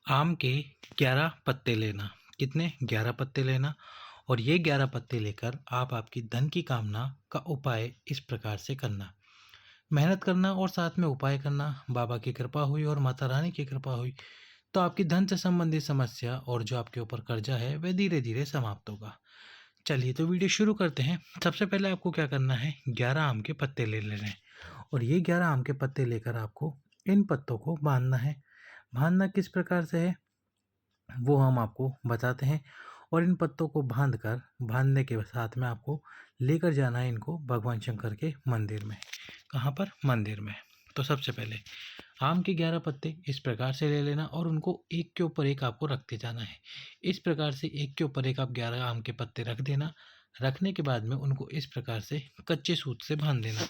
आम के 11 पत्ते लेना। कितने? 11 पत्ते लेना। और ये 11 पत्ते लेकर आप आपकी धन की कामना का उपाय इस प्रकार से करना। मेहनत करना और साथ में उपाय करना। बाबा की कृपा हुई और माता रानी की कृपा हुई तो आपकी धन से संबंधित समस्या और जो आपके ऊपर कर्जा है वह धीरे धीरे समाप्त होगा। चलिए तो वीडियो शुरू करते हैं। सबसे पहले आपको क्या करना है, 11 आम के पत्ते ले लेने हैं। और ये 11 आम के पत्ते लेकर आपको इन पत्तों को बांधना है। बांधना किस प्रकार से है वो हम आपको बताते हैं। और इन पत्तों को बांधने के साथ में आपको लेकर जाना है इनको भगवान शंकर के मंदिर में। कहाँ पर? मंदिर में। तो सबसे पहले आम के 11 पत्ते इस प्रकार से ले लेना और उनको एक के ऊपर एक आपको रखते जाना है। इस प्रकार से एक के ऊपर एक आप 11 आम के पत्ते रख देना। रखने के बाद में उनको इस प्रकार से कच्चे सूत से बांध देना।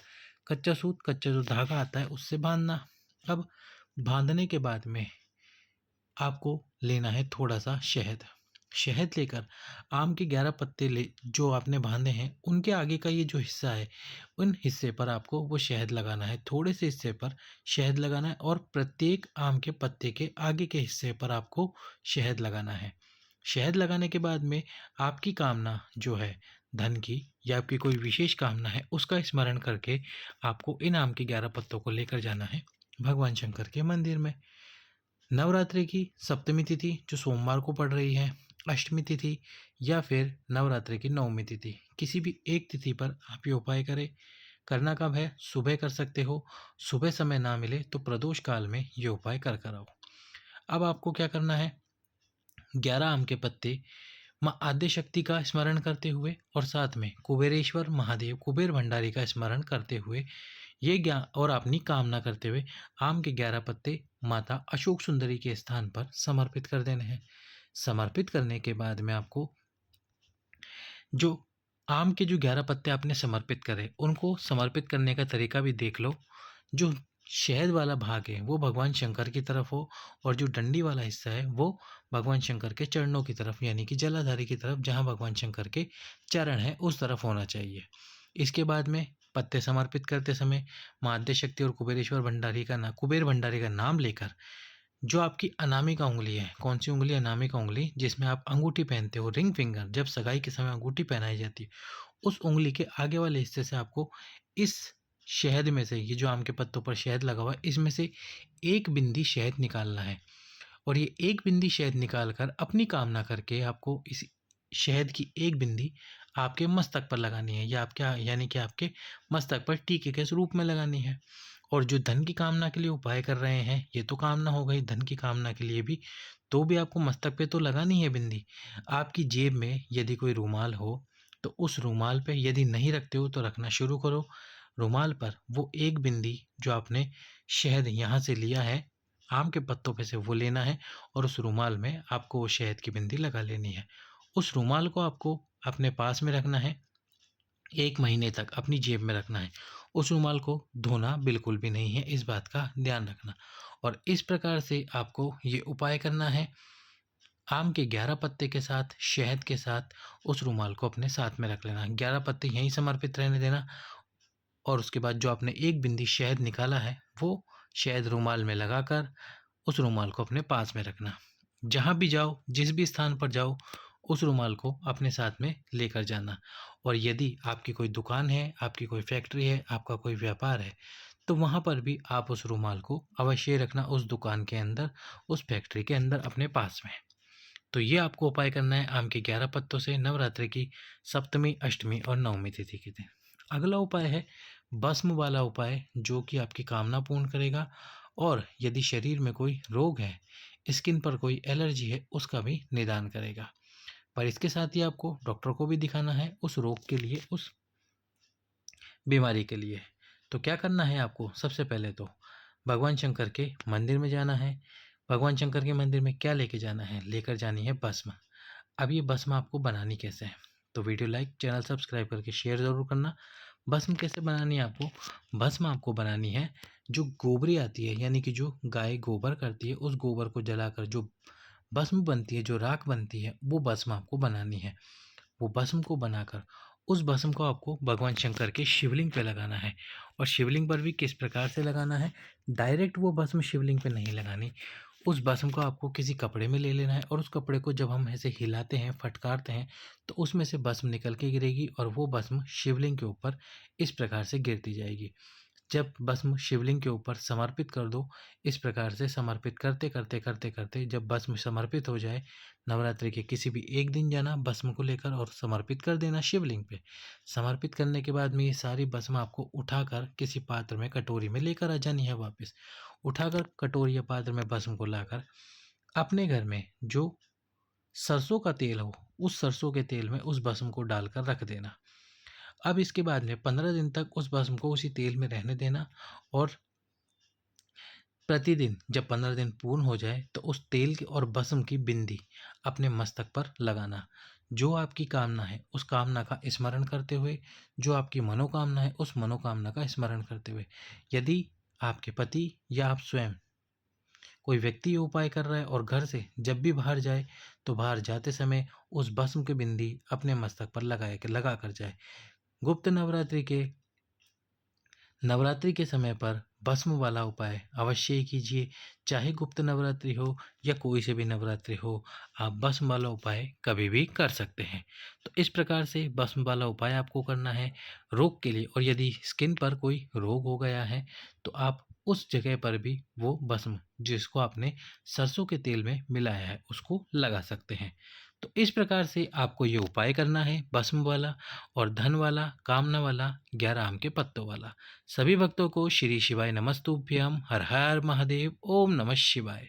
कच्चा जो धागा आता है उससे बांधना। अब बांधने के बाद में आपको लेना है थोड़ा सा शहद। शहद लेकर आम के 11 पत्ते ले जो आपने बांधे हैं उनके आगे का ये जो हिस्सा है उन हिस्से पर आपको वो शहद लगाना है। थोड़े से हिस्से पर शहद लगाना है और प्रत्येक आम के पत्ते के आगे के हिस्से पर आपको शहद लगाना है। शहद लगाने के बाद में आपकी कामना जो है धन की या आपकी कोई विशेष कामना है उसका स्मरण करके आपको इन आम के 11 पत्तों को लेकर जाना है भगवान शंकर के मंदिर में। नवरात्रि की सप्तमी तिथि जो सोमवार को पड़ रही है, अष्टमी तिथि या फिर नवरात्रि की नवमी तिथि, किसी भी एक तिथि पर आप ये उपाय करें। करना कब है? सुबह कर सकते हो। सुबह समय ना मिले तो प्रदोष काल में ये उपाय कर कर आओ। अब आपको क्या करना है, 11 आम के पत्ते माँ आद्य शक्ति का स्मरण करते हुए और साथ में कुबेरेश्वर महादेव कुबेर भंडारी का स्मरण करते हुए ये ज्ञान और अपनी कामना करते हुए आम के 11 पत्ते माता अशोक सुंदरी के स्थान पर समर्पित कर देने हैं। समर्पित करने के बाद में आपको जो आम के जो 11 पत्ते आपने समर्पित करे उनको समर्पित करने का तरीका भी देख लो। जो शहद वाला भाग है वो भगवान शंकर की तरफ हो और जो डंडी वाला हिस्सा है वो भगवान शंकर के चरणों की तरफ यानी कि जलाधारी की तरफ जहाँ भगवान शंकर के चरण है उस तरफ होना चाहिए। इसके बाद में पत्ते समर्पित करते समय माँ आद्यशक्ति और कुबेर भंडारी का नाम लेकर जो आपकी अनामिका उंगली है, कौन सी उंगली? अनामिका उंगली, जिसमें आप अंगूठी पहनते हो, रिंग फिंगर, जब सगाई के समय अंगूठी पहनाई जाती है उस उंगली के आगे वाले हिस्से से आपको इस शहद में से, ये जो आम के पत्तों पर शहद लगा हुआ है इसमें से एक बिंदी शहद निकालना है। और ये एक बिंदी शहद निकाल कर अपनी कामना करके आपको इस शहद की एक बिंदी आपके मस्तक पर लगानी है या आपके यानी कि आपके मस्तक पर टीके के रूप में लगानी है। और जो धन की कामना के लिए उपाय कर रहे हैं ये तो कामना हो गई, धन की कामना के लिए भी तो भी आपको मस्तक पे तो लगानी है बिंदी। आपकी जेब में यदि कोई रूमाल हो तो उस रूमाल पे, यदि नहीं रखते हो तो रखना शुरू करो। रूमाल पर वो एक बिंदी जो आपने शहद यहाँ से लिया है आम के पत्तों पे से वो लेना है और उस रूमाल में आपको वो शहद की बिंदी लगा लेनी है। उस रूमाल को आपको अपने पास में रखना है, 1 महीने तक अपनी जेब में रखना है। उस रूमाल को धोना बिल्कुल भी नहीं है, इस बात का ध्यान रखना। और इस प्रकार से आपको ये उपाय करना है। आम के 11 पत्ते के साथ, शहद के साथ उस रूमाल को अपने साथ में रख लेना। 11 पत्ते यहीं समर्पित रहने देना और उसके बाद जो आपने एक बिंदी शहद निकाला है वो शहद रूमाल में लगाकर उस रूमाल को अपने पास में रखना। जहाँ भी जाओ, जिस भी स्थान पर जाओ, उस रूमाल को अपने साथ में लेकर जाना। और यदि आपकी कोई दुकान है, आपकी कोई फैक्ट्री है, आपका कोई व्यापार है, तो वहाँ पर भी आप उस रूमाल को अवश्य रखना, उस दुकान के अंदर, उस फैक्ट्री के अंदर अपने पास में। तो ये आपको उपाय करना है आम के 11 पत्तों से नवरात्रि की सप्तमी, अष्टमी और नवमी तिथि के दिन। अगला उपाय है भस्म वाला उपाय, जो कि आपकी कामना पूर्ण करेगा और यदि शरीर में कोई रोग है, स्किन पर कोई एलर्जी है, उसका भी निदान करेगा। पर इसके साथ ही आपको डॉक्टर को भी दिखाना है उस रोग के लिए, उस बीमारी के लिए। तो क्या करना है आपको? सबसे पहले तो भगवान शंकर के मंदिर में जाना है। भगवान शंकर के मंदिर में क्या लेके जाना है? लेकर जानी है भस्म। अब ये भस्म आपको बनानी कैसे है? तो वीडियो लाइक, चैनल सब्सक्राइब करके शेयर ज़रूर करना। भस्म कैसे बनानी है आपको? भस्म आपको बनानी है, जो गोबरी आती है यानी कि जो गाय गोबर करती है उस गोबर को जलाकर जो भस्म बनती है, जो राख बनती है, वो भस्म आपको बनानी है। वो भस्म को बनाकर उस भस्म को आपको भगवान शंकर के शिवलिंग पे लगाना है। और शिवलिंग पर भी किस प्रकार से लगाना है? डायरेक्ट वो भस्म शिवलिंग पे नहीं लगानी, उस भस्म को आपको किसी कपड़े में ले लेना है और उस कपड़े को जब हम ऐसे हिलाते हैं, फटकारते हैं, तो उसमें से भस्म निकल के गिरेगी और वो भस्म शिवलिंग के ऊपर इस प्रकार से गिरती जाएगी। जब भस्म शिवलिंग के ऊपर समर्पित कर दो, इस प्रकार से समर्पित करते जब भस्म समर्पित हो जाए, नवरात्रि के किसी भी एक दिन जाना भस्म को लेकर और समर्पित कर देना शिवलिंग पे। समर्पित करने के बाद में ये सारी भस्म आपको उठाकर किसी पात्र में, कटोरी में लेकर आ जानी है वापस। उठाकर कटोरी या पात्र में भस्म को लाकर अपने घर में जो सरसों का तेल हो, उस सरसों के तेल में उस भस्म को डालकर रख देना। अब इसके बाद में 15 दिन तक उस भस्म को उसी तेल में रहने देना और प्रतिदिन जब 15 दिन पूर्ण हो जाए तो उस तेल की और भस्म की बिंदी अपने मस्तक पर लगाना। जो आपकी कामना है उस कामना का स्मरण करते हुए, जो आपकी मनोकामना है उस मनोकामना का स्मरण करते हुए। यदि आपके पति या आप स्वयं कोई व्यक्ति ये उपाय कर रहा है और घर से जब भी बाहर जाए तो बाहर जाते समय उस भस्म की बिंदी अपने मस्तक पर लगा कर जाए। गुप्त नवरात्रि के समय पर भस्म वाला उपाय अवश्य ही कीजिए। चाहे गुप्त नवरात्रि हो या कोई से भी नवरात्रि हो, आप भस्म वाला उपाय कभी भी कर सकते हैं। तो इस प्रकार से भस्म वाला उपाय आपको करना है रोग के लिए। और यदि स्किन पर कोई रोग हो गया है तो आप उस जगह पर भी वो भस्म जिसको आपने सरसों के तेल में मिलाया है उसको लगा सकते हैं। तो इस प्रकार से आपको ये उपाय करना है भस्म वाला और धन वाला, कामना वाला, 11 आम के पत्तों वाला। सभी भक्तों को श्री शिवाय नमस्तुभ्यम। हर हर महादेव। ओम नमः शिवाय।